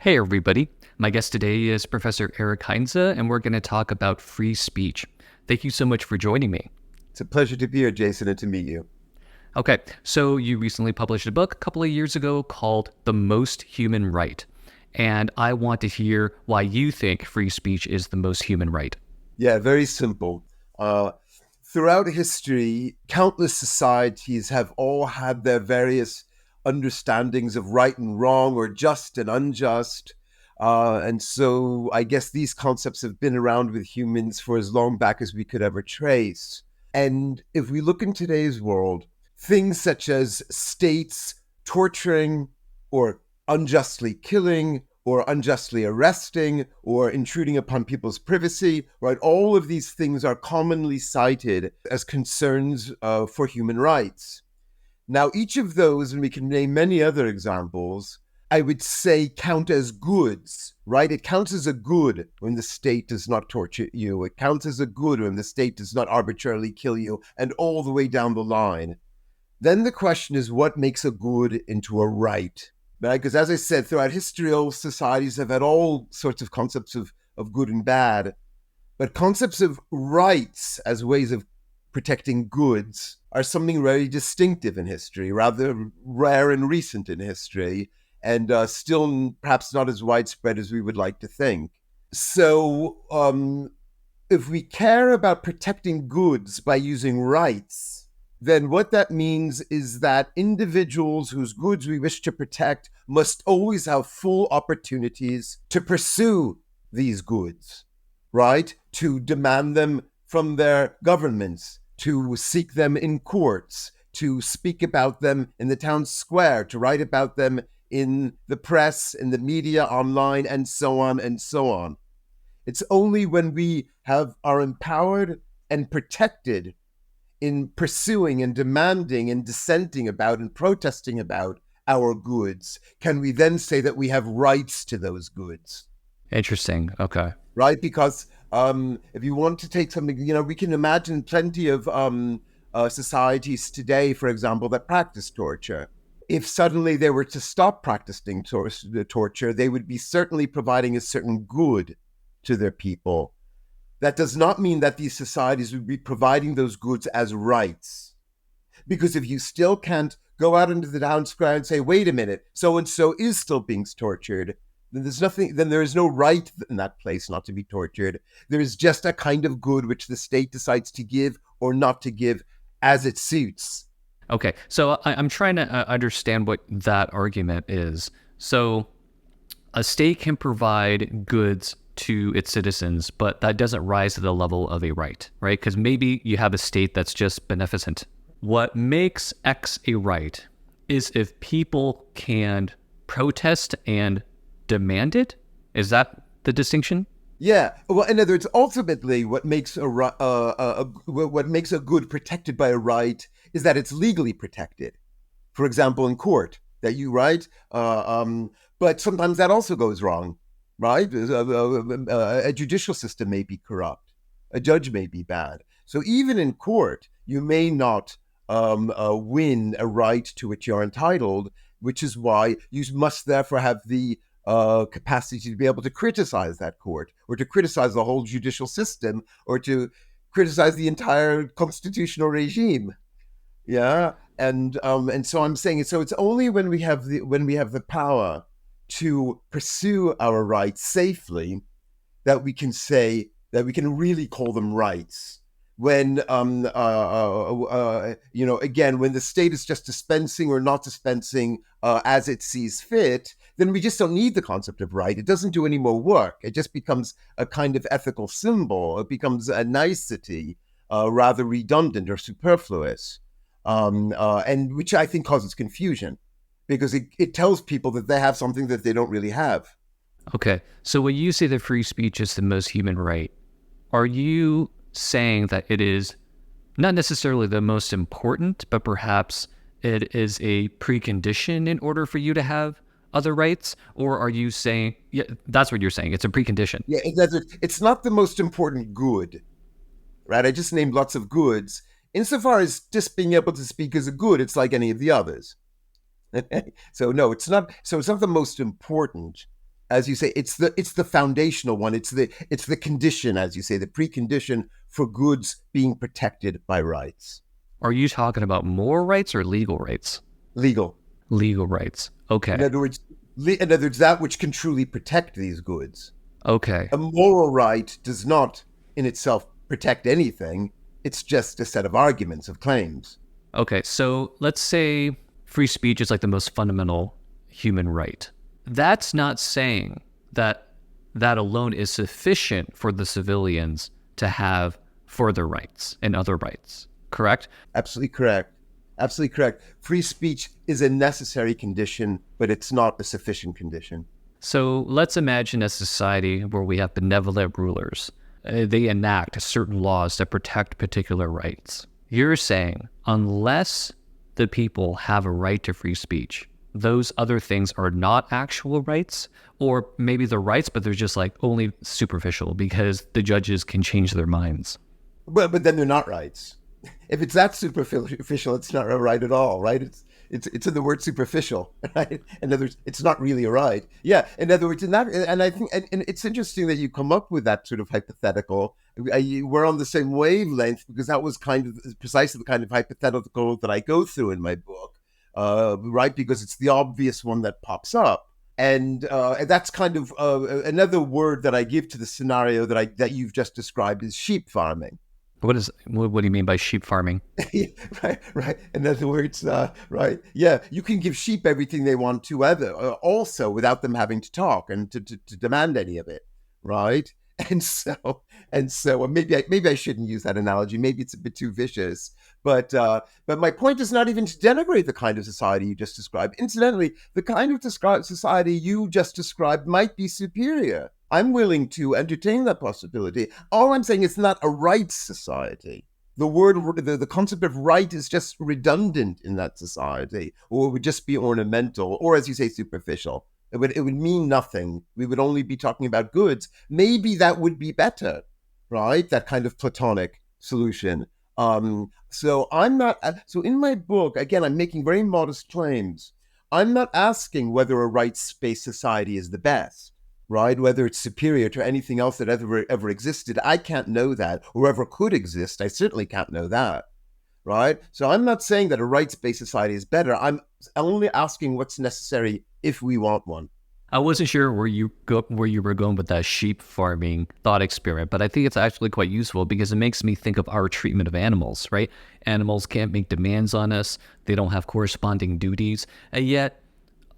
Hey, everybody. My guest today is Professor Eric Heinze, and we're going to talk about free speech. Thank you so much for joining me. It's a pleasure to be here, Jason, and to meet you. Okay, so you recently published a book a couple of years ago called The Most Human Right, and I want to hear why you think free speech is the most human right. Yeah, very simple. Throughout history, countless societies have all had their various understandings of right and wrong or just and unjust. And so I guess these concepts have been around with humans for as long back as we could ever trace. And if we look in today's world, things such as states torturing or unjustly killing or unjustly arresting or intruding upon people's privacy, right? All of these things are commonly cited as concerns for human rights. Now, each of those, and we can name many other examples, I would say count as goods, right? It counts as a good when the state does not torture you. It counts as a good when the state does not arbitrarily kill you, and all the way down the line. Then the question is, what makes a good into a right? Right? Because as I said, throughout history, all societies have had all sorts of concepts of good and bad. But concepts of rights as ways of protecting goods are something very distinctive in history, rather rare and recent in history, and still perhaps not as widespread as we would like to think. So if we care about protecting goods by using rights, then what that means is that individuals whose goods we wish to protect must always have full opportunities to pursue these goods, right? To demand them from their governments, to seek them in courts, to speak about them in the town square, to write about them in the press, in the media, online, and so on and so on. It's only when we are empowered and protected in pursuing and demanding and dissenting about and protesting about our goods can we then say that we have rights to those goods. Interesting. Okay. Right? Because if you want to take something, we can imagine plenty of societies today, for example, that practice torture. If suddenly they were to stop practicing torture, they would be certainly providing a certain good to their people. That does not mean that these societies would be providing those goods as rights. Because if you still can't go out into the town square and say, wait a minute, so-and-so is still being tortured, then there is no right in that place not to be tortured. There is just a kind of good which the state decides to give or not to give as it suits. Okay. So I'm trying to understand what that argument is. So a state can provide goods to its citizens, but that doesn't rise to the level of a right, right? Because maybe you have a state that's just beneficent. What makes X a right is if people can protest and demand it. Is that the distinction? Yeah. Well, in other words, ultimately, what makes a good protected by a right is that it's legally protected. For example, in court, that you right. But sometimes that also goes wrong. Right? A judicial system may be corrupt. A judge may be bad. So even in court, you may not win a right to which you're entitled, which is why you must therefore have the capacity to be able to criticize that court or to criticize the whole judicial system or to criticize the entire constitutional regime. Yeah. And so I'm saying it. So it's only when we have the power to pursue our rights safely that we can say that we can really call them rights. When again, when the state is just dispensing or not dispensing as it sees fit, then we just don't need the concept of right. It doesn't do any more work. It just becomes a kind of ethical symbol. It becomes a nicety, rather redundant or superfluous, and which I think causes confusion, because it tells people that they have something that they don't really have. Okay. So when you say that free speech is the most human right, are you saying that it is not necessarily the most important, but perhaps it is a precondition in order for you to have other rights? Or are you saying, yeah, that's what you're saying, it's a precondition? Yeah, it's not the most important good, right? I just named lots of goods. Insofar as just being able to speak is a good, it's like any of the others. So no, it's not. So it's not the most important. as you say, it's the foundational one. It's the condition, as you say, the precondition for goods being protected by rights. Are you talking about moral rights or legal rights? Legal. Legal rights. In Okay. other words, that which can truly protect these goods. Okay. A moral right does not, in itself, protect anything. It's just a set of arguments, of claims. Okay. So let's say free speech is like the most fundamental human right. That's not saying that that alone is sufficient for the civilians to have further rights and other rights, correct? Absolutely correct. Absolutely correct. Free speech is a necessary condition, but it's not a sufficient condition. So let's imagine a society where we have benevolent rulers. They enact certain laws that protect particular rights. You're saying unless the people have a right to free speech, those other things are not actual rights, or maybe they're rights, but they're just like only superficial because the judges can change their minds. But then they're not rights. If it's that superficial, it's not a right at all, right? It's in the word superficial, right? In other words, it's not really a right. Yeah. In other words, in that, and I think, and it's interesting that you come up with that sort of hypothetical. We're on the same wavelength because that was kind of precisely the kind of hypothetical that I go through in my book, right? Because it's the obvious one that pops up. And that's kind of another word that I give to the scenario that you've just described is sheep farming. What do you mean by sheep farming? Right. In other words, right. Yeah, you can give sheep everything they want to also without them having to talk and to demand any of it, right? And so maybe I shouldn't use that analogy. Maybe it's a bit too vicious. But my point is not even to denigrate the kind of society you just described. Incidentally, the kind of society you just described might be superior. I'm willing to entertain that possibility. All I'm saying is not a rights society. The concept of right is just redundant in that society, or it would just be ornamental, or as you say, superficial. It would mean nothing. We would only be talking about goods. Maybe that would be better, right? That kind of platonic solution. So I'm not. So in my book, again, I'm making very modest claims. I'm not asking whether a rights-based society is the best, right? Whether it's superior to anything else that ever existed. I can't know that, or ever could exist. I certainly can't know that, right? So I'm not saying that a rights-based society is better. I'm only asking what's necessary if we want one. I wasn't sure where you were going with that sheep farming thought experiment, but I think it's actually quite useful because it makes me think of our treatment of animals, right? Animals can't make demands on us. They don't have corresponding duties. And yet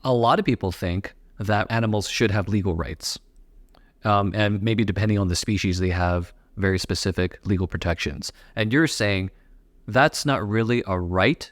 a lot of people think that animals should have legal rights. And maybe depending on the species, they have very specific legal protections. And you're saying that's not really a right?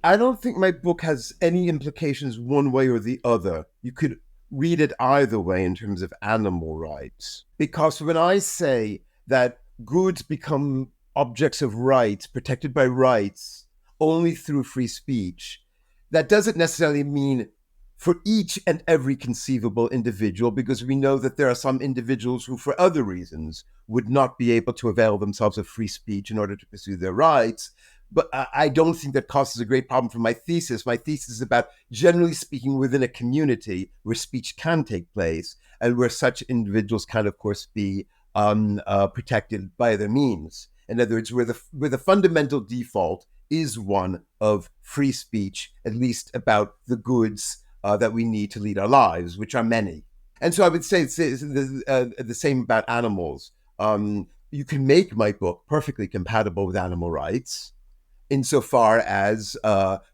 I don't think my book has any implications one way or the other. You could read it either way in terms of animal rights. Because when I say that goods become objects of rights, protected by rights, only through free speech, that doesn't necessarily mean for each and every conceivable individual, because we know that there are some individuals who, for other reasons, would not be able to avail themselves of free speech in order to pursue their rights. But I don't think that causes a great problem for my thesis. My thesis is about, generally speaking, within a community where speech can take place and where such individuals can, of course, be protected by other means. In other words, where the fundamental default is one of free speech, at least about the goods that we need to lead our lives, which are many. And so I would say it's the same about animals. You can make my book perfectly compatible with animal rights, insofar as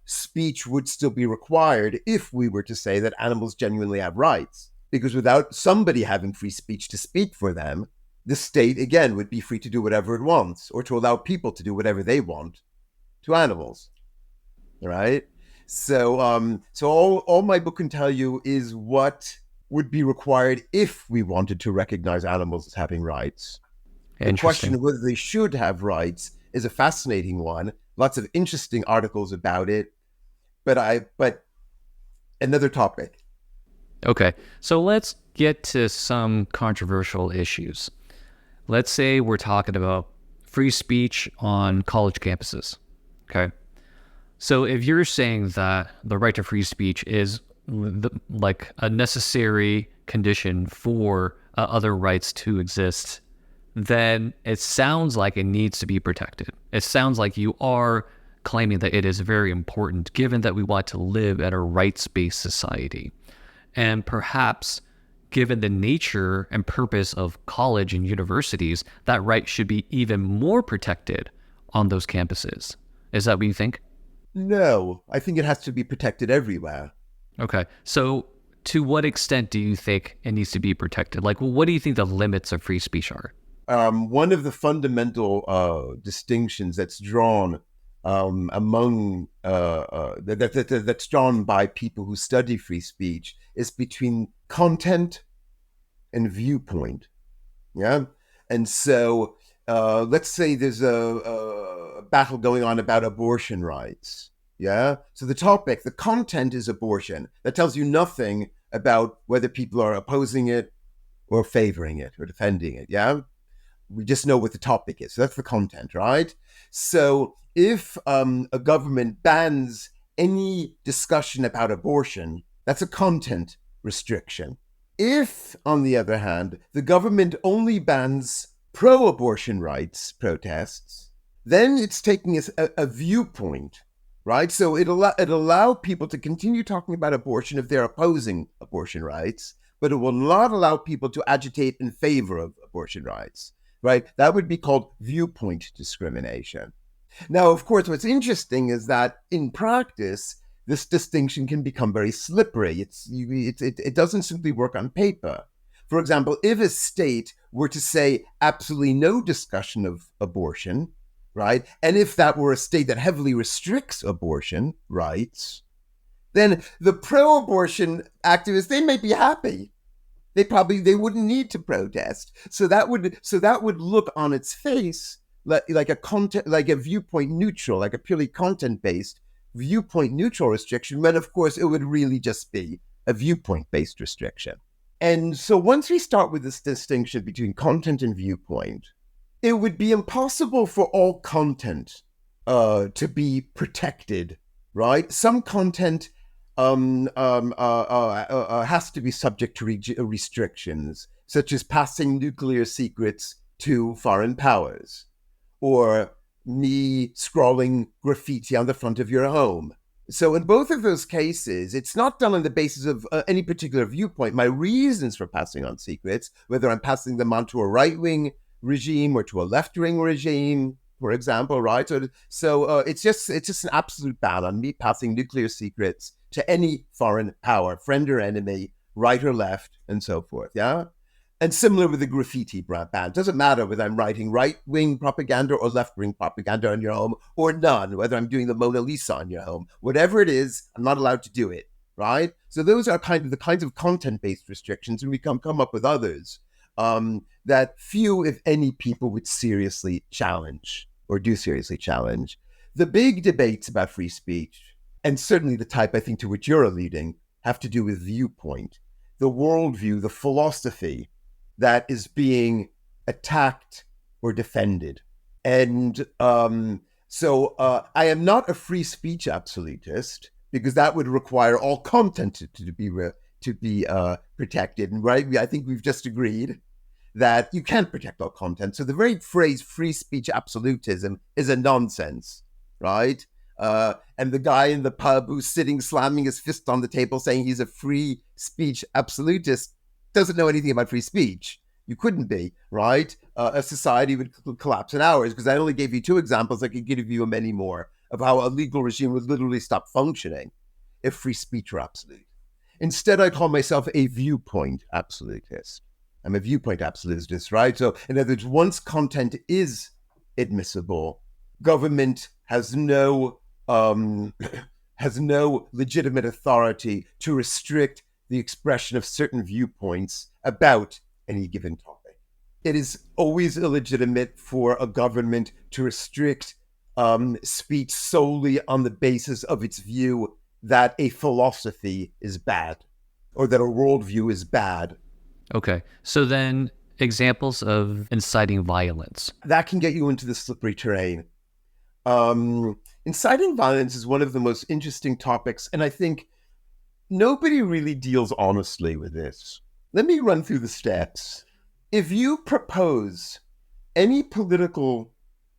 speech would still be required if we were to say that animals genuinely have rights. Because without somebody having free speech to speak for them, the state, again, would be free to do whatever it wants, or to allow people to do whatever they want to animals, right? So all my book can tell you is what would be required if we wanted to recognize animals as having rights. The question of whether they should have rights is a fascinating one. Lots of interesting articles about it, but another topic. Okay, so let's get to some controversial issues. Let's say we're talking about free speech on college campuses. Okay, so if you're saying that the right to free speech is like a necessary condition for other rights to exist, then it sounds like it needs to be protected. It sounds like you are claiming that it is very important, given that we want to live in a rights-based society. And perhaps, given the nature and purpose of college and universities, that right should be even more protected on those campuses. Is that what you think? No, I think it has to be protected everywhere. Okay. So to what extent do you think it needs to be protected? Like, what do you think the limits of free speech are? One of the fundamental distinctions that's drawn among that's drawn by people who study free speech is between content and viewpoint. Yeah, and so let's say there's a battle going on about abortion rights. Yeah, so the content is abortion. That tells you nothing about whether people are opposing it or favoring it or defending it. Yeah, we just know what the topic is. So that's the content, right? So if a government bans any discussion about abortion, that's a content restriction. If, on the other hand, the government only bans pro-abortion rights protests, then it's taking a viewpoint, right? So it allow people to continue talking about abortion if they're opposing abortion rights, but it will not allow people to agitate in favor of abortion rights, right? That would be called viewpoint discrimination. Now, of course, what's interesting is that in practice, this distinction can become very slippery. It doesn't simply work on paper. For example, if a state were to say absolutely no discussion of abortion, right, and if that were a state that heavily restricts abortion rights, then the pro-abortion activists, they may be happy. They wouldn't need to protest. So that would look on its face like a viewpoint neutral, like a purely content-based viewpoint neutral restriction, when of course it would really just be a viewpoint-based restriction. And so once we start with this distinction between content and viewpoint, it would be impossible for all content to be protected, right? Some content has to be subject to restrictions, such as passing nuclear secrets to foreign powers, or me scrawling graffiti on the front of your home. So in both of those cases, it's not done on the basis of any particular viewpoint. My reasons for passing on secrets, whether I'm passing them on to a right-wing regime or to a left-wing regime, for example, right? So it's just an absolute ban on me passing nuclear secrets to any foreign power, friend or enemy, right or left, and so forth, yeah? And similar with the graffiti ban. Doesn't matter whether I'm writing right-wing propaganda or left-wing propaganda on your home, or none, whether I'm doing the Mona Lisa on your home. Whatever it is, I'm not allowed to do it, right? So those are the kinds of content-based restrictions, and we come up with others that few, if any, people would seriously challenge or do seriously challenge. The big debates about free speech, and certainly the type I think to which you're alluding, have to do with viewpoint, the worldview, the philosophy that is being attacked or defended. And so I am not a free speech absolutist, because that would require all content to be protected. And right, I think we've just agreed that you can't protect all content. So the very phrase free speech absolutism is a nonsense, right? And the guy in the pub who's sitting slamming his fist on the table saying he's a free speech absolutist doesn't know anything about free speech. You couldn't be, right? A society would collapse in hours, because I only gave you 2 examples. I could give you many more of how a legal regime would literally stop functioning if free speech were absolute. Instead, I call myself a viewpoint absolutist. I'm a viewpoint absolutist, right? So in other words, once content is admissible, government has no legitimate authority to restrict the expression of certain viewpoints about any given topic. It is always illegitimate for a government to restrict speech solely on the basis of its view that a philosophy is bad or that a worldview is bad. Okay. So then examples of inciting violence. That can get you into the slippery terrain. Inciting violence is one of the most interesting topics, and I think nobody really deals honestly with this. Let me run through the steps. If you propose any political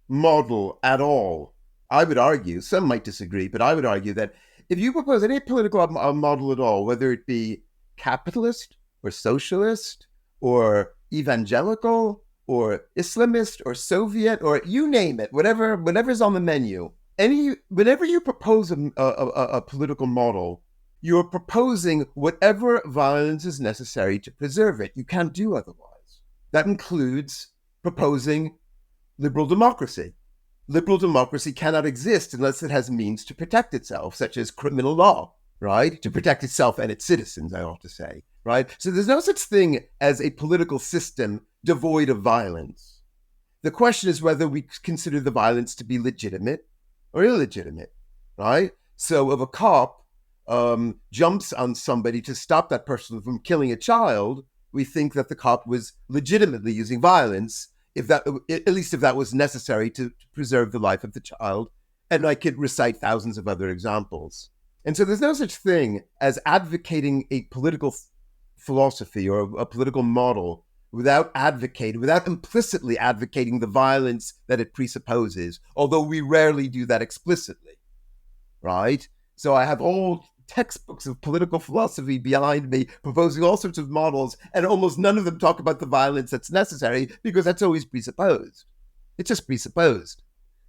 model at all, I would argue, some might disagree, but I would argue that if you propose any political model at all, whether it be capitalist or socialist or evangelical or Islamist or Soviet or you name it, whatever's on the menu, whenever you propose a political model, you're proposing whatever violence is necessary to preserve it. You can't do otherwise. That includes proposing liberal democracy. Liberal democracy cannot exist unless it has means to protect itself, such as criminal law, right? To protect itself and its citizens, I ought to say, right? So there's no such thing as a political system devoid of violence. The question is whether we consider the violence to be legitimate or illegitimate, right? So if a cop jumps on somebody to stop that person from killing a child, we think that the cop was legitimately using violence, at least if that was necessary to preserve the life of the child. And I could recite thousands of other examples. And so there's no such thing as advocating a political philosophy or a political model without implicitly advocating the violence that it presupposes, although we rarely do that explicitly, right? So I have all textbooks of political philosophy behind me proposing all sorts of models, and almost none of them talk about the violence that's necessary because that's always presupposed. It's just presupposed,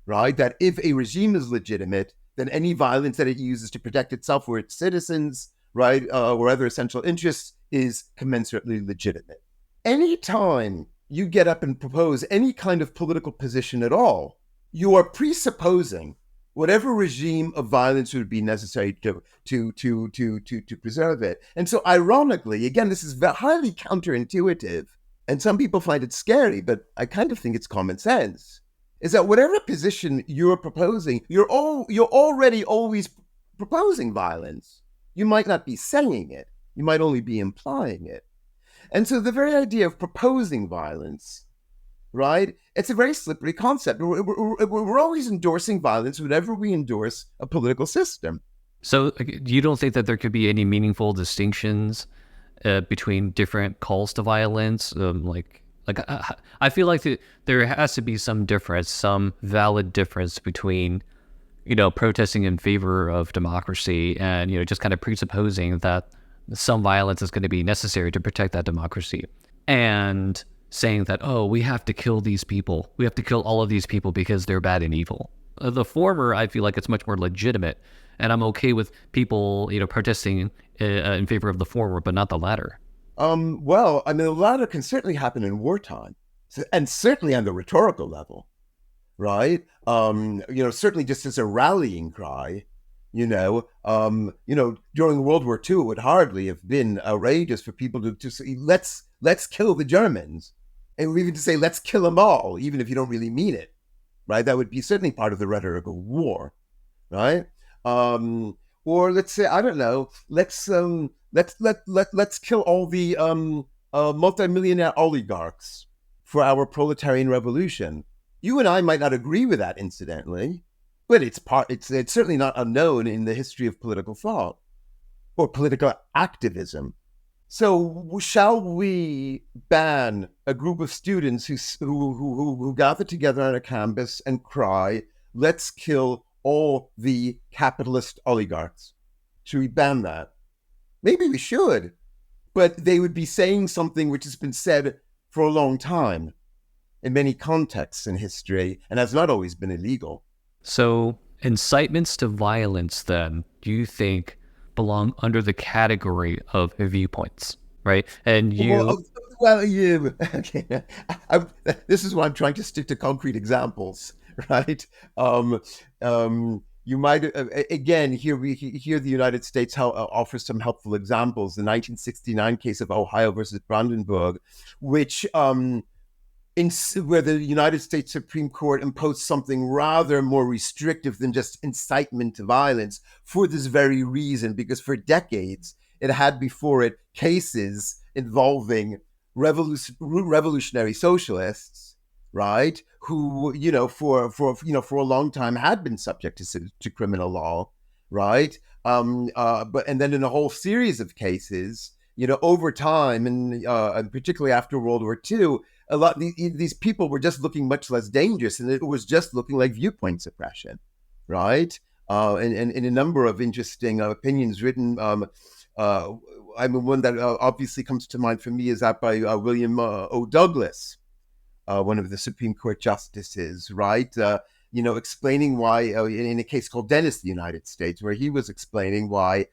right? That if a regime is legitimate, then any violence that it uses to protect itself or its citizens, right, or other essential interests is commensurately legitimate. Anytime you get up and propose any kind of political position at all, you are presupposing whatever regime of violence would be necessary to preserve it. And so ironically, again, this is highly counterintuitive, and some people find it scary, but I kind of think it's common sense, is that whatever position you're proposing, you're already always proposing violence. You might not be saying it. You might only be implying it. And so the very idea of proposing violence, right? It's a very slippery concept. We're always endorsing violence whenever we endorse a political system. So you don't think that there could be any meaningful distinctions between different calls to violence? I feel like there has to be some difference, some valid difference between, protesting in favor of democracy and, just kind of presupposing that some violence is going to be necessary to protect that democracy, and saying that, oh, we have to kill these people. We have to kill all of these people because they're bad and evil. The former, I feel like it's much more legitimate, and I'm okay with people, protesting in favor of the former, but not the latter. Well, I mean, the latter can certainly happen in wartime, and certainly on the rhetorical level, right? Certainly just as a rallying cry. During World War II, it would hardly have been outrageous for people to say, let's kill the Germans, and even to say, let's kill them all, even if you don't really mean it, right? That would be certainly part of the rhetoric of war, right? Or let's say, I don't know, let's kill all the multimillionaire oligarchs for our proletarian revolution. You and I might not agree with that, incidentally, but it's certainly not unknown in the history of political thought or political activism. So shall we ban a group of students who gather together on a campus and cry, let's kill all the capitalist oligarchs? Should we ban that? Maybe we should, but they would be saying something which has been said for a long time in many contexts in history and has not always been illegal. So incitements to violence, then, do you think belong under the category of viewpoints, right? And okay. This is why I'm trying to stick to concrete examples, right? You might again here the United States offers some helpful examples. The 1969 case of Ohio versus Brandenburg, which where the United States Supreme Court imposed something rather more restrictive than just incitement to violence for this very reason, because for decades it had before it cases involving revolutionary socialists, right? Who, for a long time had been subject to criminal law, right? And then in a whole series of cases, over time, and particularly after World War II, a lot these people were just looking much less dangerous, and it was just looking like viewpoint suppression, right? And a number of interesting opinions written. I mean, one that obviously comes to mind for me is that by William O. Douglas, one of the Supreme Court justices, right? Explaining why, in a case called Dennis, the United States, where he was explaining why,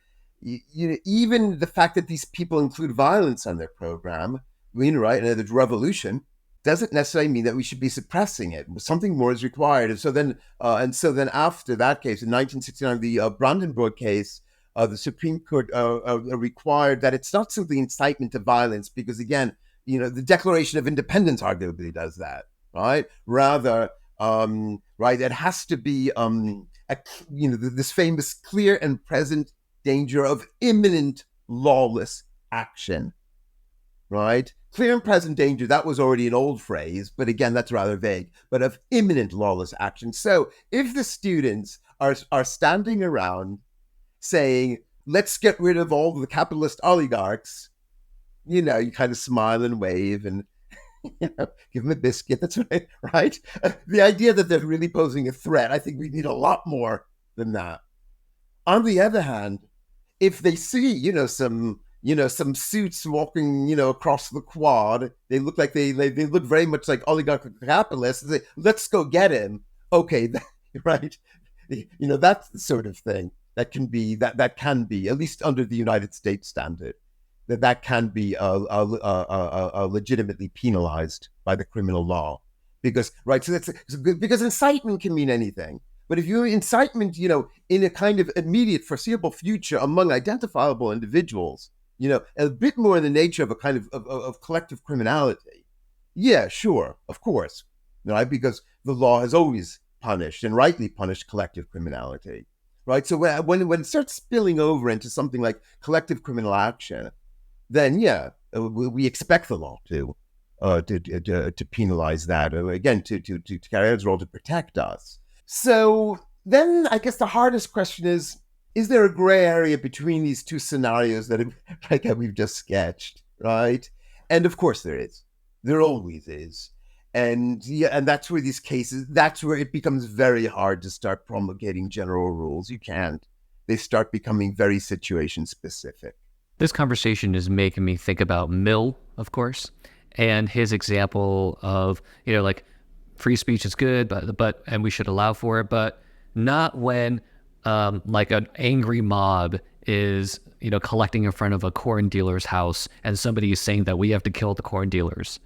even the fact that these people include violence on their program, right, and the revolution, doesn't necessarily mean that we should be suppressing it. Something more is required. And so then after that case, in 1969, the Brandenburg case, the Supreme Court required that it's not simply incitement to violence, because again, the Declaration of Independence arguably does that, right? Rather, right, it has to be, this famous clear and present danger of imminent lawless action, right? Clear and present danger, that was already an old phrase, but again, that's rather vague, but of imminent lawless action. So if the students are standing around saying, let's get rid of all the capitalist oligarchs, you kind of smile and wave and give them a biscuit. That's right, right? The idea that they're really posing a threat, I think we need a lot more than that. On the other hand, if they see, some suits walking, across the quad, they look like they look very much like oligarchic capitalists. They say, let's go get him. Okay, right? That's the sort of thing that can be at least under the United States standard, that can be legitimately penalized by the criminal law, because right. So because incitement can mean anything. But if you incitement, in a kind of immediate foreseeable future among identifiable individuals, a bit more in the nature of a kind of collective criminality. Yeah, sure, of course, right? Because the law has always punished and rightly punished collective criminality, right? So when it starts spilling over into something like collective criminal action, then yeah, we expect the law to penalize that, again, to carry out its role to protect us. So then I guess the hardest question is there a gray area between these two scenarios that we've just sketched, right? And of course there is. There always is. And that's where that's where it becomes very hard to start promulgating general rules. You can't. They start becoming very situation specific. This conversation is making me think about Mill, of course, and his example of, like, free speech is good, but and we should allow for it, but not when like an angry mob is collecting in front of a corn dealer's house and somebody is saying that we have to kill the corn dealers,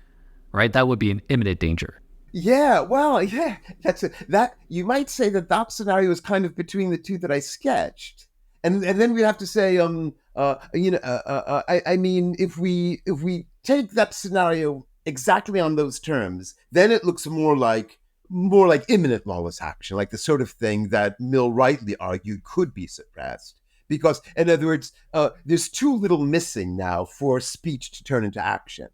right? That would be an imminent danger. Yeah, well, yeah, that's it. That you might say that scenario is kind of between the two that I sketched, and then we'd have to say, I mean, if we take that scenario exactly on those terms, then it looks more like imminent lawless action, like the sort of thing that Mill rightly argued could be suppressed. Because, in other words, there's too little missing now for speech to turn into action.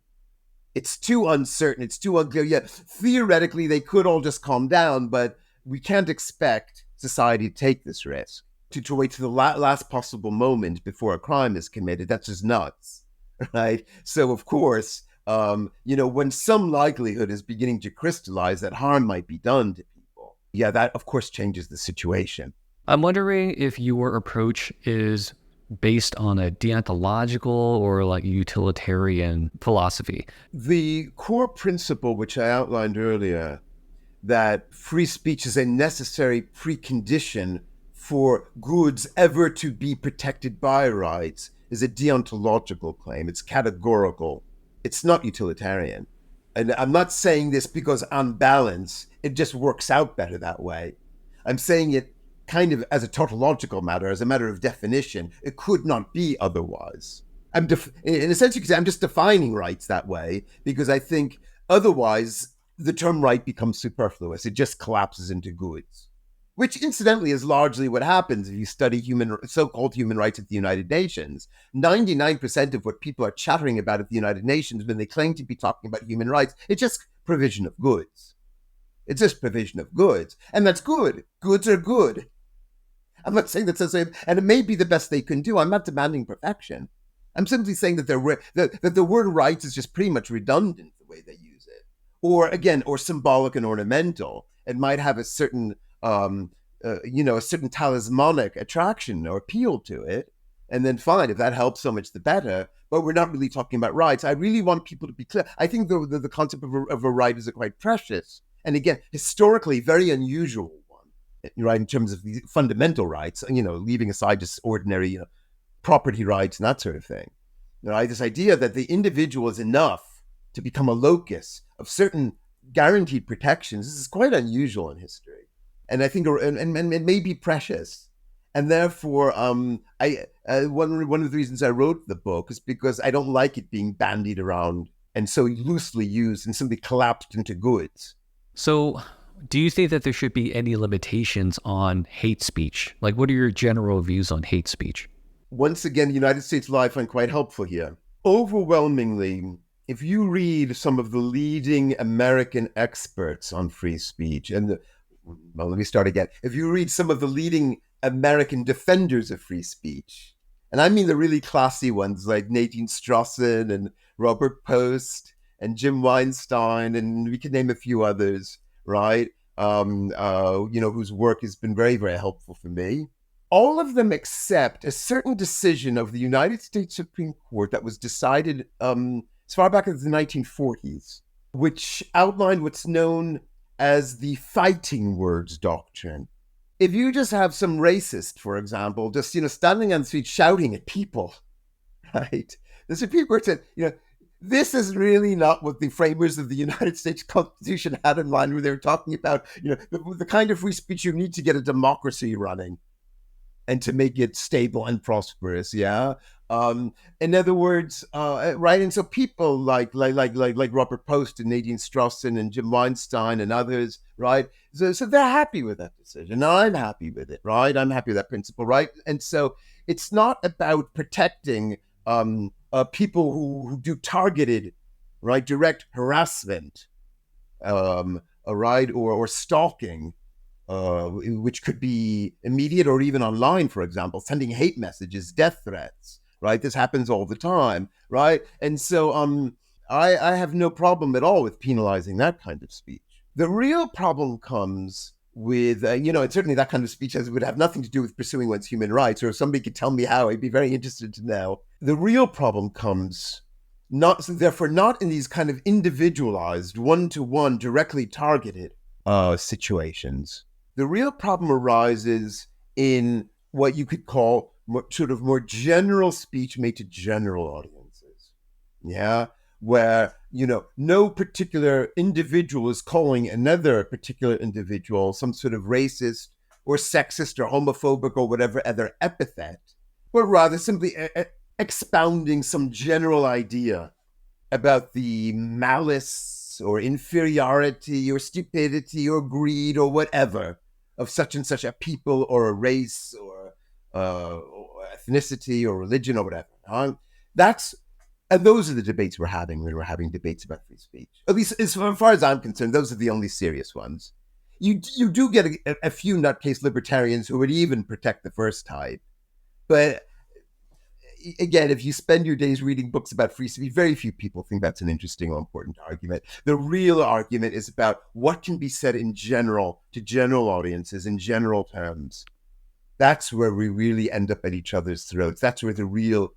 It's too uncertain. It's too unclear. Yeah, theoretically, they could all just calm down, but we can't expect society to take this risk, to wait to the last possible moment before a crime is committed. That's just nuts, right? So, of course, when some likelihood is beginning to crystallize that harm might be done to people, yeah, that, of course, changes the situation. I'm wondering if your approach is based on a deontological or like utilitarian philosophy. The core principle, which I outlined earlier, that free speech is a necessary precondition for goods ever to be protected by rights, is a deontological claim. It's categorical. It's not utilitarian. And I'm not saying this because on balance, it just works out better that way. I'm saying it kind of as a tautological matter, as a matter of definition. It could not be otherwise. In a sense, you could say I'm just defining rights that way, because I think otherwise the term right becomes superfluous. It just collapses into goods, which incidentally is largely what happens if you study so-called human rights at the United Nations. 99% of what people are chattering about at the United Nations when they claim to be talking about human rights, it's just provision of goods. It's just provision of goods. And that's good. Goods are good. I'm not saying that's the same, and it may be the best they can do. I'm not demanding perfection. I'm simply saying that that the word rights is just pretty much redundant the way they use it, or again, or symbolic and ornamental. It might have a certain, a certain talismanic attraction or appeal to it, and then fine, if that helps, so much the better. But we're not really talking about rights. I really want people to be clear. I think the concept of a right is a quite precious, and again, historically very unusual one, right? In terms of the fundamental rights, leaving aside just ordinary, property rights and that sort of thing. Right? This idea that the individual is enough to become a locus of certain guaranteed protections. This is quite unusual in history, and I think, and it may be precious. And therefore, one of the reasons I wrote the book is because I don't like it being bandied around and so loosely used and simply collapsed into goods. So, do you think that there should be any limitations on hate speech? Like, what are your general views on hate speech? Once again, the United States law I find quite helpful here. Overwhelmingly, if you read some of the leading American experts on free speech, well, let me start again. If you read some of the leading American defenders of free speech, and I mean the really classy ones like Nadine Strossen and Robert Post and Jim Weinstein, and we could name a few others, right? Whose work has been very, very helpful for me. All of them accept a certain decision of the United States Supreme Court that was decided as far back as the 1940s, which outlined what's known as the fighting words doctrine. If you just have some racist, for example, just standing on the street shouting at people, right? The Supreme Court said, this is really not what the framers of the United States Constitution had in mind when they were talking about, the kind of free speech you need to get a democracy running and to make it stable and prosperous. Yeah. In other words, right. And so people like Robert Post and Nadine Strossen and Jim Weinstein and others, right. So they're happy with that decision. Now I'm happy with it, right. I'm happy with that principle, right. And so it's not about protecting people who do targeted, right, direct harassment, right, or stalking. Which could be immediate or even online, for example, sending hate messages, death threats, right? This happens all the time, right? And so I have no problem at all with penalizing that kind of speech. The real problem comes with, and certainly that kind of speech would have nothing to do with pursuing one's human rights, or if somebody could tell me how, I'd be very interested to know. The real problem comes not in these kind of individualized, one-to-one, directly targeted situations. The real problem arises in what you could call more general speech made to general audiences. Yeah. Where, no particular individual is calling another particular individual some sort of racist or sexist or homophobic or whatever other epithet, but rather simply expounding some general idea about the malice or inferiority or stupidity or greed or whatever of such and such a people or a race or ethnicity or religion or whatever. And those are the debates we're having when we're having debates about free speech. At least as far as I'm concerned, those are the only serious ones. You do get a few nutcase libertarians who would even protect the first type. But again, if you spend your days reading books about free speech, very few people think that's an interesting or important argument. The real argument is about what can be said in general to general audiences in general terms. That's where we really end up at each other's throats. That's where the real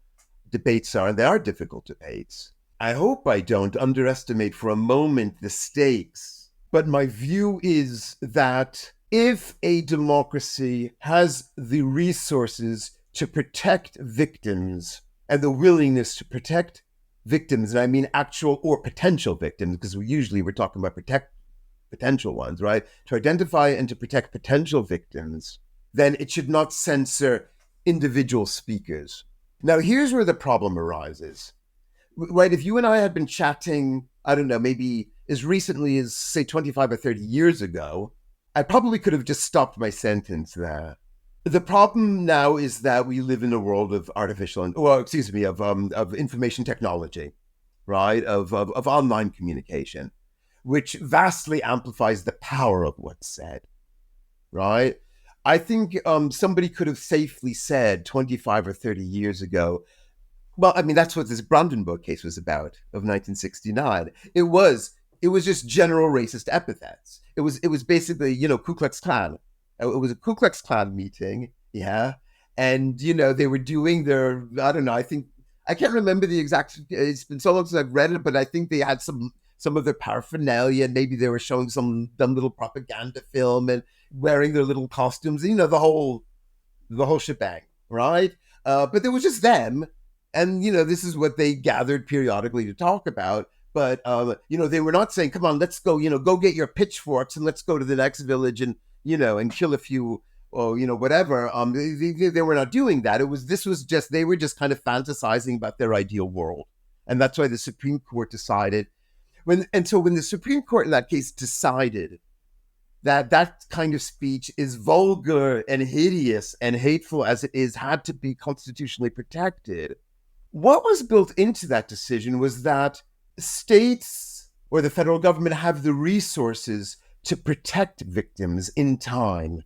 debates are, and they are difficult debates. I hope I don't underestimate for a moment the stakes, but my view is that if a democracy has the resources to protect victims and the willingness to protect victims, and I mean actual or potential victims, because we're talking about potential ones, right? To identify and to protect potential victims, then it should not censor individual speakers. Now, here's where the problem arises, right? If you and I had been chatting, I don't know, maybe as recently as, say, 25 or 30 years ago, I probably could have just stopped my sentence there. The problem now is that we live in a world of of information technology, right? Of online communication, which vastly amplifies the power of what's said, right? I think somebody could have safely said 25 or 30 years ago, Well, I mean, that's what this Brandenburg case was about of 1969. It was just general racist epithets. It was basically, Ku Klux Klan. It was a Ku Klux Klan meeting, yeah, and they were doing their, I don't know, I can't remember the exact. It's been so long since I've read it, but I think they had some of their paraphernalia. Maybe they were showing some dumb little propaganda film and wearing their little costumes. The whole shebang, right? But there was just them, and this is what they gathered periodically to talk about. But they were not saying, "Come on, let's go, go get your pitchforks and let's go to the next village and and kill a few, or whatever." They were not doing that. They were just kind of fantasizing about their ideal world, and that's why the Supreme Court decided when the Supreme Court in that case decided that that kind of speech is vulgar and hideous and hateful as it is, had to be constitutionally protected. What was built into that decision was that states or the federal government have the resources to protect victims in time.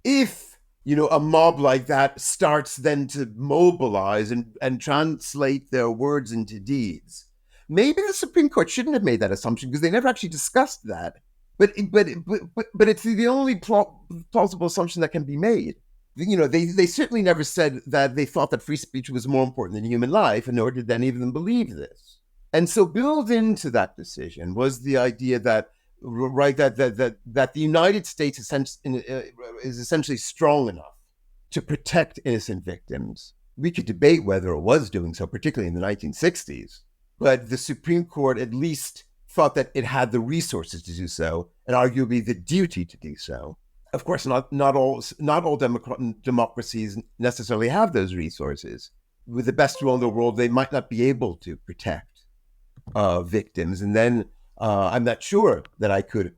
If, a mob like that starts then to mobilize and translate their words into deeds, maybe the Supreme Court shouldn't have made that assumption because they never actually discussed that. But it's the only plausible assumption that can be made. They certainly never said that they thought that free speech was more important than human life, and nor did any of them believe this. And so built into that decision was the idea that the United States is essentially strong enough to protect innocent victims. We could debate whether it was doing so, particularly in the 1960s, but the Supreme Court at least thought that it had the resources to do so, and arguably the duty to do so. Of course, not all democracies necessarily have those resources. With the best rule in the world, they might not be able to protect victims, and then I'm not sure that I could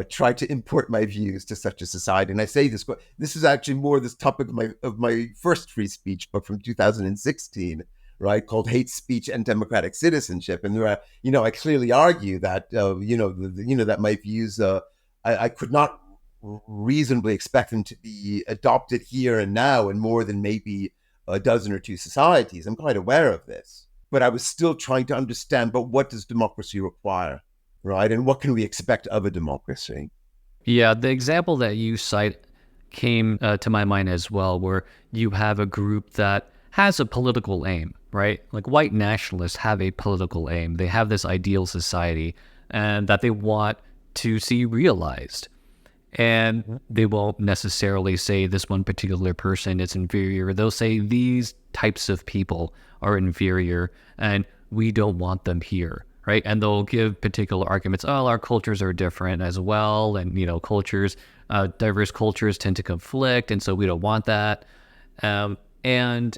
try to import my views to such a society. And I say this, but this is actually more this topic of my first free speech book from 2016. Right, called Hate Speech and Democratic Citizenship, and there are, I clearly argue that, that my views, I could not reasonably expect them to be adopted here and now in more than maybe a dozen or two societies. I'm quite aware of this, but I was still trying to understand. But what does democracy require, right? And what can we expect of a democracy? Yeah, the example that you cite came to my mind as well, where you have a group that has a political aim, right? Like white nationalists have a political aim. They have this ideal society and that they want to see realized. And they won't necessarily say this one particular person is inferior. They'll say these types of people are inferior and we don't want them here, right? And they'll give particular arguments. Oh, our cultures are different as well. And, diverse cultures tend to conflict. And so we don't want that. And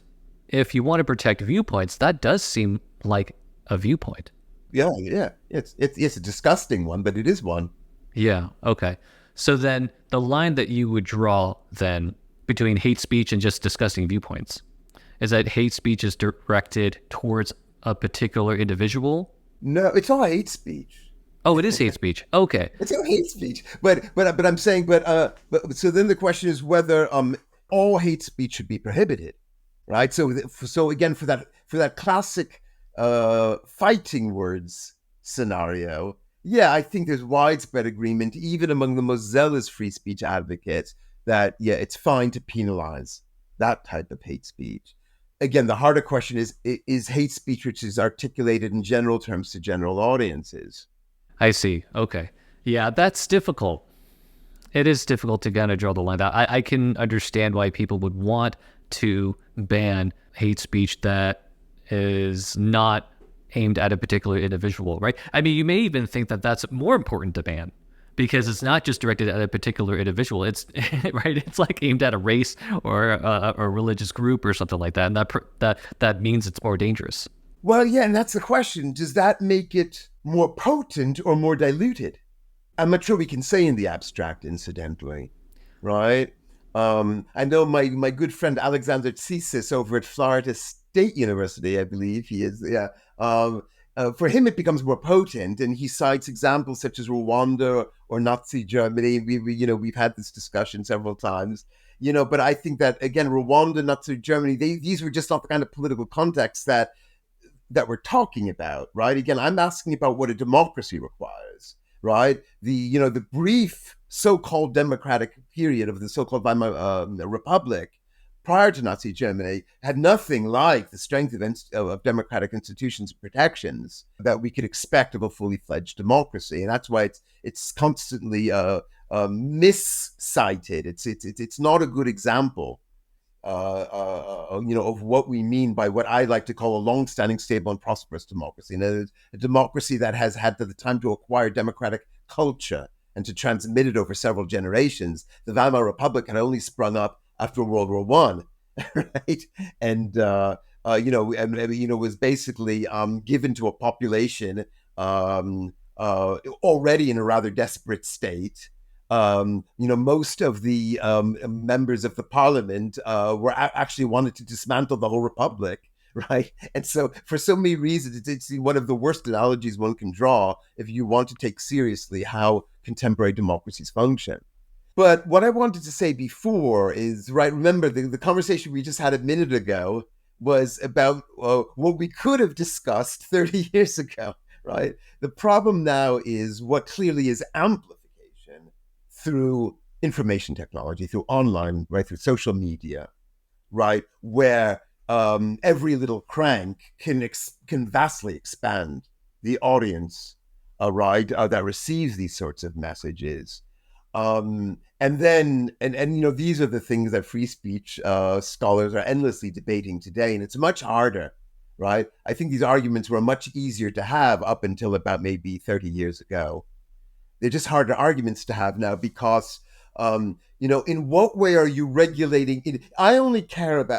if you want to protect viewpoints, that does seem like a viewpoint. Yeah. It's a disgusting one, but it is one. Yeah. Okay. So then the line that you would draw then between hate speech and just disgusting viewpoints is that hate speech is directed towards a particular individual? No, it's all hate speech. Oh, it is hate speech. Okay. It's all hate speech. But I'm saying, but so then the question is whether all hate speech should be prohibited. Right. So again, for that classic fighting words scenario, yeah, I think there's widespread agreement, even among the most zealous free speech advocates, that it's fine to penalize that type of hate speech. Again, the harder question is hate speech which is articulated in general terms to general audiences. I see. Okay. Yeah, that's difficult. It is difficult to kind of draw the line out. I can understand why people would want to ban hate speech that is not aimed at a particular individual, right? I mean, you may even think that that's more important to ban because it's not just directed at a particular individual. It's right. It's like aimed at a race or a religious group or something like that, and that means it's more dangerous. Well, yeah, and that's the question. Does that make it more potent or more diluted? I'm not sure we can say in the abstract, incidentally, right? I know my good friend Alexander Tsitsis over at Florida State University, I believe he is. Yeah. For him, it becomes more potent, and he cites examples such as Rwanda or Nazi Germany. We've had this discussion several times. But I think that again, Rwanda, Nazi Germany, these were just not the kind of political context that that we're talking about, right? Again, I'm asking about what a democracy requires, right? The brief so-called democratic period of the so-called Weimar Republic prior to Nazi Germany had nothing like the strength of democratic institutions and protections that we could expect of a fully fledged democracy, and that's why it's constantly miscited. It's not a good example of what we mean by what I like to call a long-standing, stable, and prosperous democracy. And a democracy that has had the time to acquire democratic culture and to transmit it over several generations. The Weimar Republic had only sprung up after World War One, right? And was basically given to a population already in a rather desperate state. Most of the members of the parliament actually wanted to dismantle the whole republic, right? And so, for so many reasons, it's one of the worst analogies one can draw if you want to take seriously how contemporary democracies function. But what I wanted to say before is, right, remember the conversation we just had a minute ago was about what we could have discussed 30 years ago, right? The problem now is what clearly is amplification through information technology, through online, right, through social media, right, where every little crank can vastly expand the audience, right, that receives these sorts of messages. And then, these are the things that free speech scholars are endlessly debating today, and it's much harder, right? I think these arguments were much easier to have up until about maybe 30 years ago. They're just harder arguments to have now because, in what way are you regulating it? I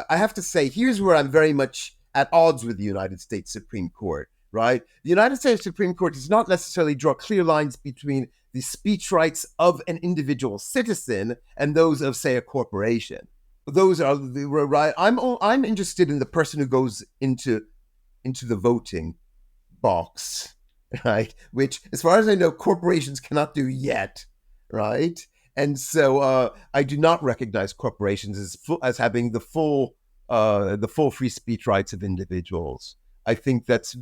have to say, here's where I'm very much at odds with the United States Supreme Court, right? The United States Supreme Court does not necessarily draw clear lines between the speech rights of an individual citizen and those of, say, a corporation. Those are the right. I'm interested in the person who goes into the voting box, right? Which, as far as I know, corporations cannot do yet, right? And so I do not recognize corporations as having the full free speech rights of individuals. I think that's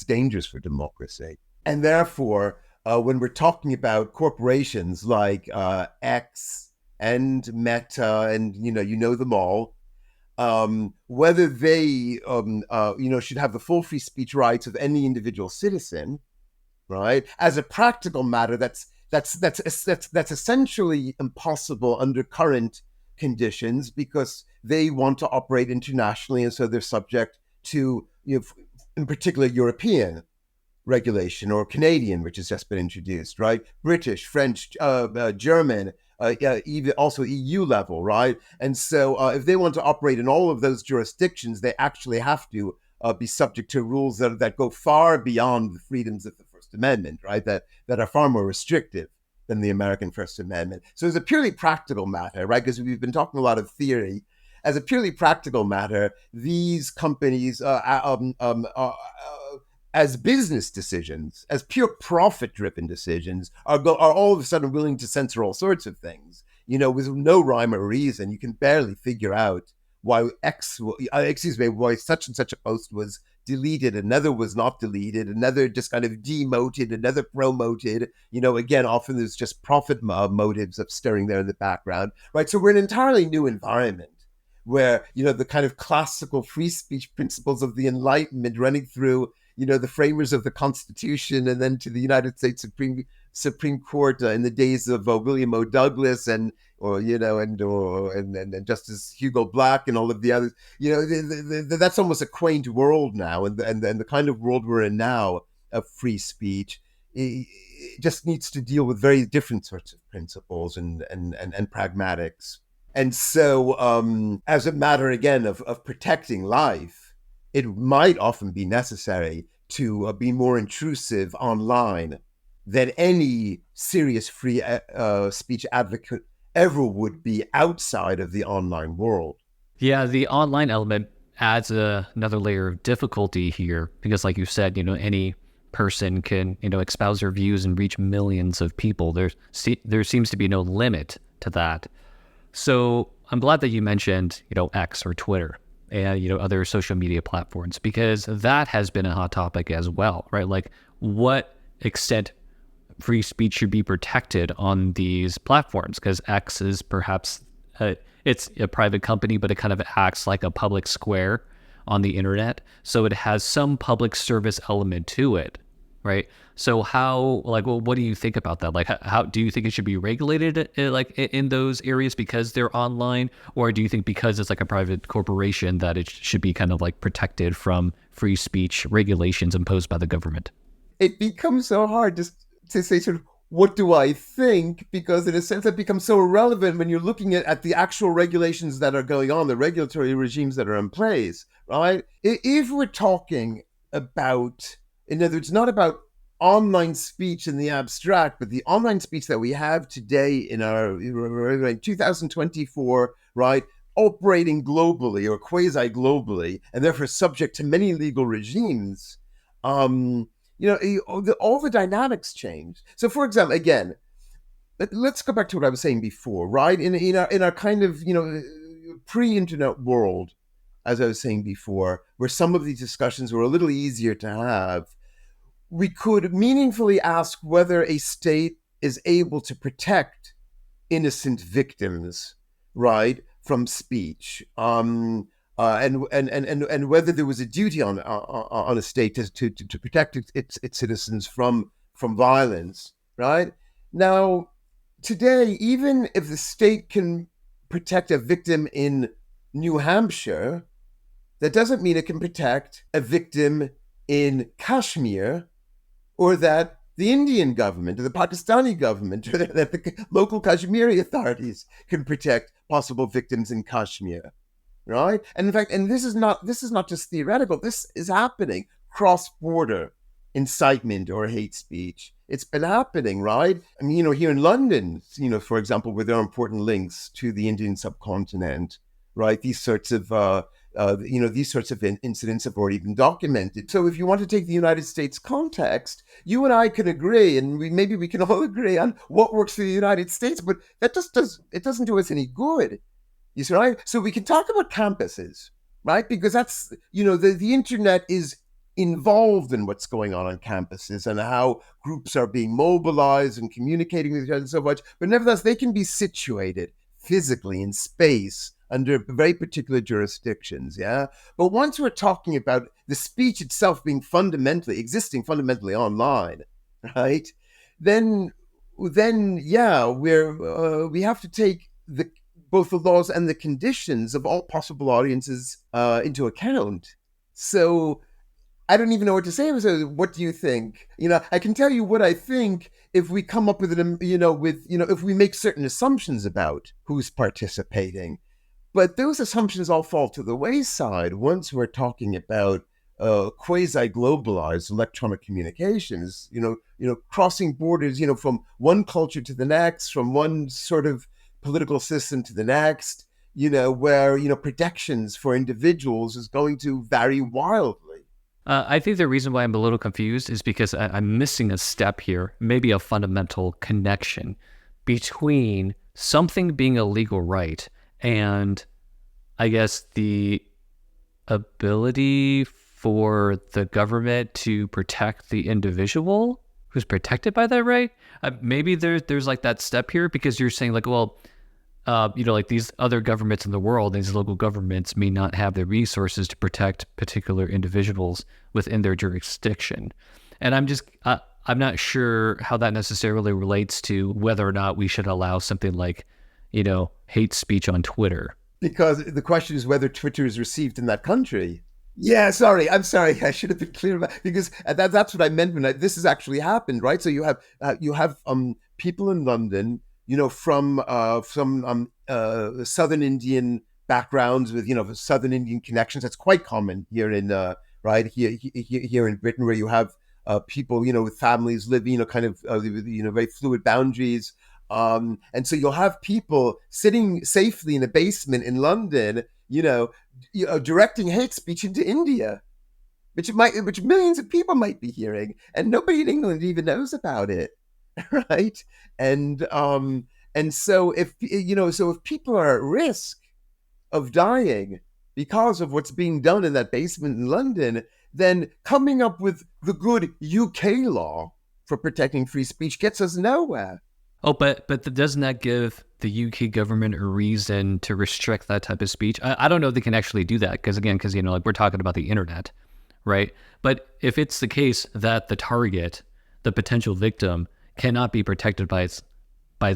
dangerous for democracy, and therefore, when we're talking about corporations like X and Meta, and you know them all, whether they should have the full free speech rights of any individual citizen, right? As a practical matter, that's essentially impossible under current conditions because they want to operate internationally, and so they're subject to, in particular, European regulation, or Canadian, which has just been introduced, right? British, French, German, even also EU level, right? And so if they want to operate in all of those jurisdictions, they actually have to be subject to rules that go far beyond the freedoms of the First Amendment, right? That are far more restrictive than the American First Amendment. So it's a purely practical matter, right? Because we've been talking a lot of theory. As a purely practical matter, these companies as business decisions, as pure profit-driven decisions, are all of a sudden willing to censor all sorts of things, with no rhyme or reason. You can barely figure out why why such and such a post was deleted, another was not deleted, another just kind of demoted, another promoted. Again, often there's just profit motives of stirring there in the background, right? So we're in an entirely new environment where, the kind of classical free speech principles of the Enlightenment running through, the framers of the Constitution, and then to the United States Supreme Court in the days of William O. Douglas and Justice Hugo Black and all of the others. That's almost a quaint world now, and the kind of world we're in now of free speech, it just needs to deal with very different sorts of principles and pragmatics. And so, as a matter again of protecting life, it might often be necessary to be more intrusive online than any serious free speech advocate ever would be outside of the online world. Yeah, the online element adds another layer of difficulty here because, like you said, any person can, espouse their views and reach millions of people. There seems to be no limit to that. So I'm glad that you mentioned, X or Twitter. and other social media platforms, because that has been a hot topic as well, right? Like, what extent free speech should be protected on these platforms, because X is perhaps it's a private company, but it kind of acts like a public square on the internet, so it has some public service element to it, right? So how, like, well, what do you think about that? Like, how do you think it should be regulated, like in those areas because they're online, or do you think because it's like a private corporation that it should be kind of like protected from free speech regulations imposed by the government? It becomes so hard just to say sort of what do I think, because in a sense that becomes so irrelevant when you're looking at the actual regulations that are going on, the regulatory regimes that are in place, right? If we're talking about, in other words, not about online speech in the abstract, but the online speech that we have today in our 2024, right, operating globally or quasi globally, and therefore subject to many legal regimes, all the dynamics change. So, for example, again, let's go back to what I was saying before, right? In our kind of pre-internet world, as I was saying before, where some of these discussions were a little easier to have, we could meaningfully ask whether a state is able to protect innocent victims, right, from speech, and whether there was a duty on a state to protect its citizens from violence, right? Now, today, even if the state can protect a victim in New Hampshire, that doesn't mean it can protect a victim in Kashmir, or that the Indian government or the Pakistani government or that the local Kashmiri authorities can protect possible victims in Kashmir, right? And in fact, and this is not just theoretical. This is happening. Cross-border incitement or hate speech. It's been happening, right? I mean, here in London, for example, where there are important links to the Indian subcontinent, right? These sorts of incidents have already been documented. So if you want to take the United States context, you and I can agree, and maybe we can all agree on what works for the United States, but that doesn't do us any good. You see, right? So we can talk about campuses, right? Because that's, the internet is involved in what's going on campuses and how groups are being mobilized and communicating with each other so much. But nevertheless, they can be situated physically in space under very particular jurisdictions, yeah? But once we're talking about the speech itself being existing fundamentally online, right? Then yeah, we have to take both the laws and the conditions of all possible audiences into account. So I don't even know what to say. So what do you think? I can tell you what I think if we come up with if we make certain assumptions about who's participating. But those assumptions all fall to the wayside once we're talking about quasi-globalized electronic communications. Crossing borders. From one culture to the next, from one sort of political system to the next. Where protections for individuals is going to vary wildly. I think the reason why I'm a little confused is because I'm missing a step here, maybe a fundamental connection between something being a legal right and, I guess, the ability for the government to protect the individual who's protected by that right. Maybe there's like that step here, because you're saying like, well, like these other governments in the world, these local governments may not have the resources to protect particular individuals within their jurisdiction. And I'm not sure how that necessarily relates to whether or not we should allow something like, hate speech on Twitter. Because the question is whether Twitter is received in that country. Yeah, sorry. I'm sorry. I should have been clear about, because that's what I meant when this has actually happened, right? So you have people in London, from some Southern Indian backgrounds with Southern Indian connections. That's quite common here in right here in Britain, where you have people with families living kind of very fluid boundaries. And so you'll have people sitting safely in a basement in London, directing hate speech into India, which millions of people might be hearing, and nobody in England even knows about it, right? And so if people are at risk of dying because of what's being done in that basement in London, then coming up with the good UK law for protecting free speech gets us nowhere. Oh, but doesn't that give the UK government a reason to restrict that type of speech? I don't know if they can actually do that because you know, like we're talking about the internet, right? But if it's the case that the target, the potential victim, cannot be protected by its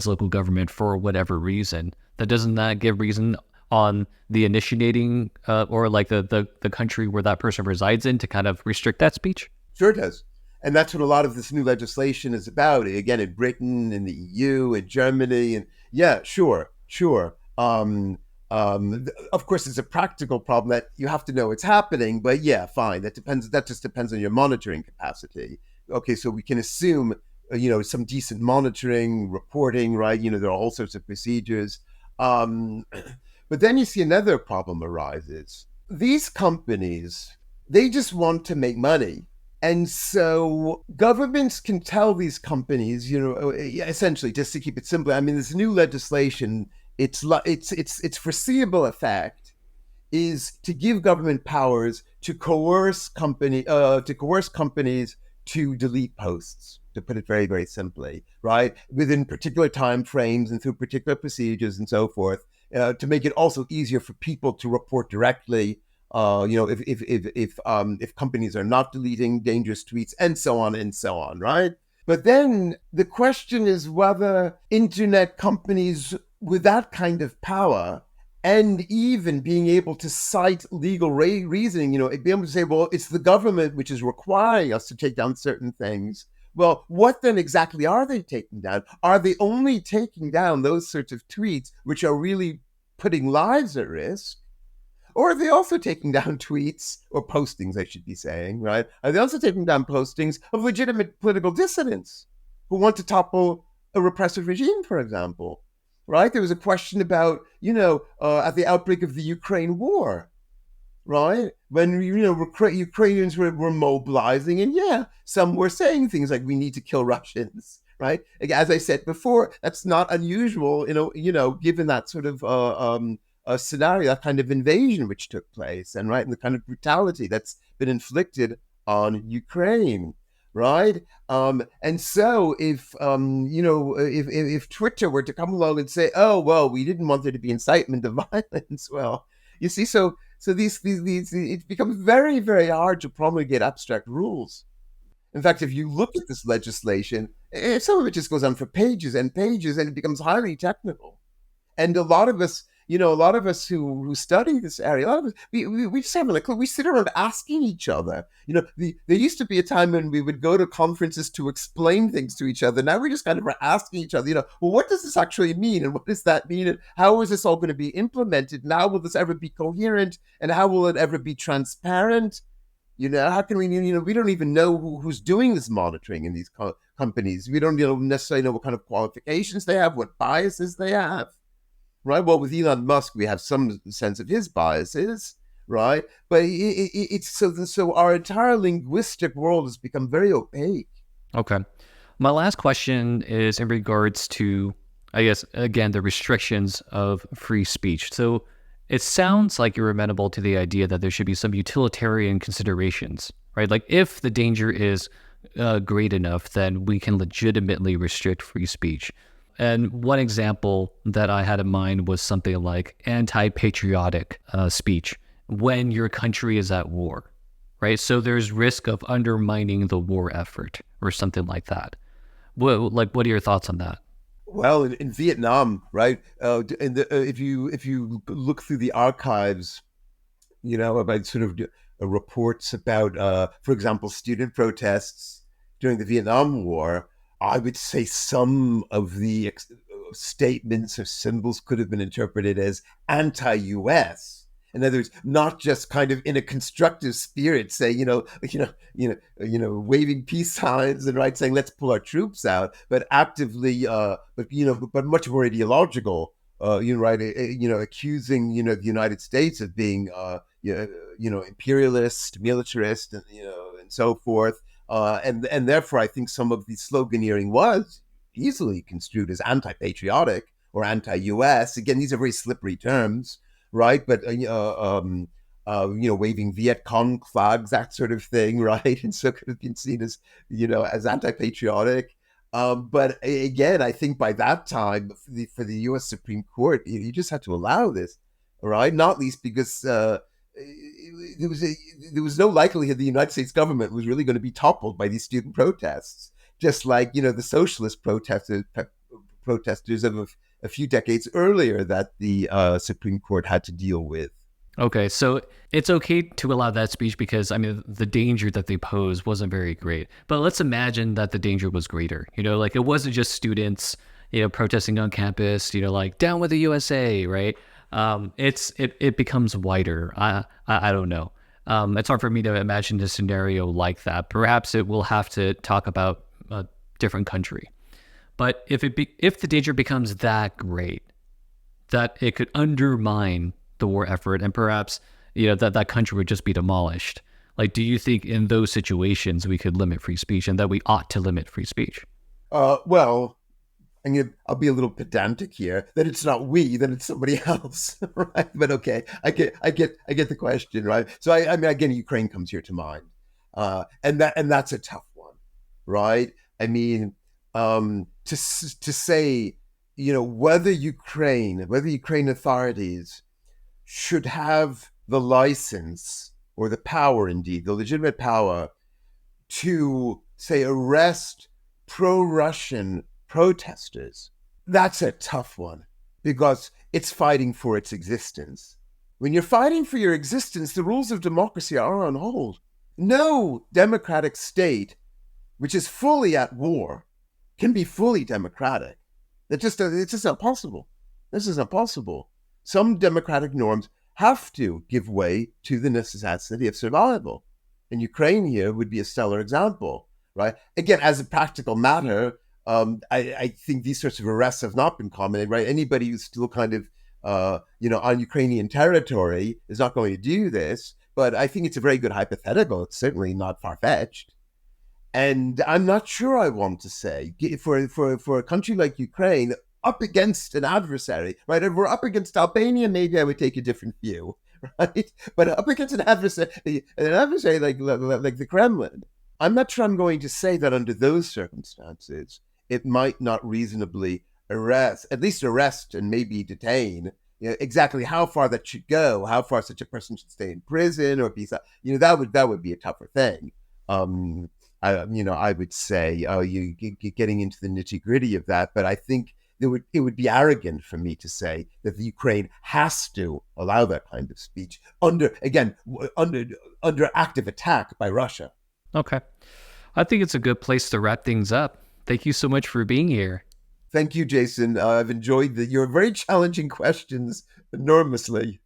local government for whatever reason, that doesn't that give reason on the initiating or like the country where that person resides in to kind of restrict that speech? Sure it does. And that's what a lot of this new legislation is about. Again, in Britain, in the EU, in Germany, and yeah, sure, sure. Of course, it's a practical problem that you have to know it's happening. But yeah, fine. That depends. That just depends on your monitoring capacity. Okay, so we can assume, some decent monitoring, reporting, right? There are all sorts of procedures. Um, but then you see another problem arises. These companies, they just want to make money. And so governments can tell these companies, essentially, just to keep it simple. I mean, this new legislation, its foreseeable effect is to give government powers to coerce companies to delete posts, to put it very, very simply, right? Within particular time frames and through particular procedures and so forth, to make it also easier for people to report directly. If companies are not deleting dangerous tweets, and so on, right? But then the question is whether internet companies with that kind of power and even being able to cite legal reasoning, be able to say, well, it's the government which is requiring us to take down certain things. Well, what then exactly are they taking down? Are they only taking down those sorts of tweets which are really putting lives at risk? Or are they also taking down tweets or postings, I should be saying, right? Are they also taking down postings of legitimate political dissidents who want to topple a repressive regime, for example, right? There was a question about, at the outbreak of the Ukraine war, right? When, Ukrainians were mobilizing, and yeah, some were saying things like, we need to kill Russians, right? As I said before, that's not unusual, given that sort of a scenario, that kind of invasion which took place, and right, and the kind of brutality that's been inflicted on Ukraine, right? And so if Twitter were to come along and say, oh well, we didn't want there to be incitement of violence, well, you see, so these it becomes very, very hard to promulgate abstract rules. In fact, if you look at this legislation, some of it just goes on for pages and pages, and it becomes highly technical. And a lot of us who study this area, a lot of us, we just haven't a clue. We sit around asking each other. There used to be a time when we would go to conferences to explain things to each other. Now we're just kind of asking each other, well, what does this actually mean? And what does that mean? And how is this all going to be implemented? And how will this ever be coherent? And how will it ever be transparent? How can we, we don't even know who's doing this monitoring in these companies. We don't necessarily know what kind of qualifications they have, what biases they have. Right. Well, with Elon Musk, we have some sense of his biases, right? But it's so our entire linguistic world has become very opaque. Okay. My last question is in regards to, I guess, again, the restrictions of free speech. So it sounds like you're amenable to the idea that there should be some utilitarian considerations, right? Like if the danger is great enough, then we can legitimately restrict free speech. And one example that I had in mind was something like anti-patriotic speech when your country is at war, right? So there's risk of undermining the war effort or something like that. What are your thoughts on that? Well, in Vietnam, right? If you look through the archives, about sort of reports about, for example, student protests during the Vietnam War. I would say some of the statements or symbols could have been interpreted as anti-U.S. In other words, not just kind of in a constructive spirit, say, waving peace signs and right, saying let's pull our troops out, but actively, but much more ideological, accusing, the United States of being, imperialist, militarist, and so forth. And therefore, I think some of the sloganeering was easily construed as anti-patriotic or anti-US. Again, these are very slippery terms. right? But waving Viet Cong flags, that sort of thing, right? And so could have been seen as, as anti-patriotic. But again, I think by that time, for the U.S. Supreme Court, you just had to allow this, right? Not least because there was there was no likelihood the United States government was really going to be toppled by these student protests, just like the socialist protesters of a few decades earlier that the Supreme Court had to deal with. Okay, so it's okay to allow that speech because, I mean, the danger that they pose wasn't very great. But let's imagine that the danger was greater. Like it wasn't just students, protesting on campus, like down with the USA, right? It becomes wider. I don't know. It's hard for me to imagine a scenario like that. Perhaps it will have to talk about a different country. But if the danger becomes that great, that it could undermine the war effort, and perhaps that country would just be demolished. Like, do you think in those situations we could limit free speech, and that we ought to limit free speech? Well, I'll be a little pedantic here. That it's not we, then it's somebody else, right? But okay, I get the question, right? So I mean, again, Ukraine comes here to mind, and that's a tough one, right? I mean, to say, whether Ukraine authorities should have the license or the power, indeed, the legitimate power to, say, arrest pro-Russian protesters. That's a tough one because it's fighting for its existence. When you're fighting for your existence, the rules of democracy are on hold. No democratic state, which is fully at war, can be fully democratic. It's just not possible. This is not possible. Some democratic norms have to give way to the necessity of survival. And Ukraine here would be a stellar example, right? Again, as a practical matter, I think these sorts of arrests have not been common, right? Anybody who's still kind of, on Ukrainian territory is not going to do this. But I think it's a very good hypothetical. It's certainly not far-fetched. And I'm not sure I want to say, for a country like Ukraine, up against an adversary, right? If we're up against Albania, maybe I would take a different view, right? But up against an adversary like the Kremlin, I'm not sure I'm going to say that under those circumstances, it might not reasonably arrest and maybe detain. Exactly how far that should go, how far such a person should stay in prison or be, that would be a tougher thing. I would say, you getting into the nitty gritty of that, but I think it would be arrogant for me to say that the Ukraine has to allow that kind of speech under active attack by Russia. Okay, I think it's a good place to wrap things up. Thank you so much for being here. Thank you, Jason. I've enjoyed your very challenging questions enormously.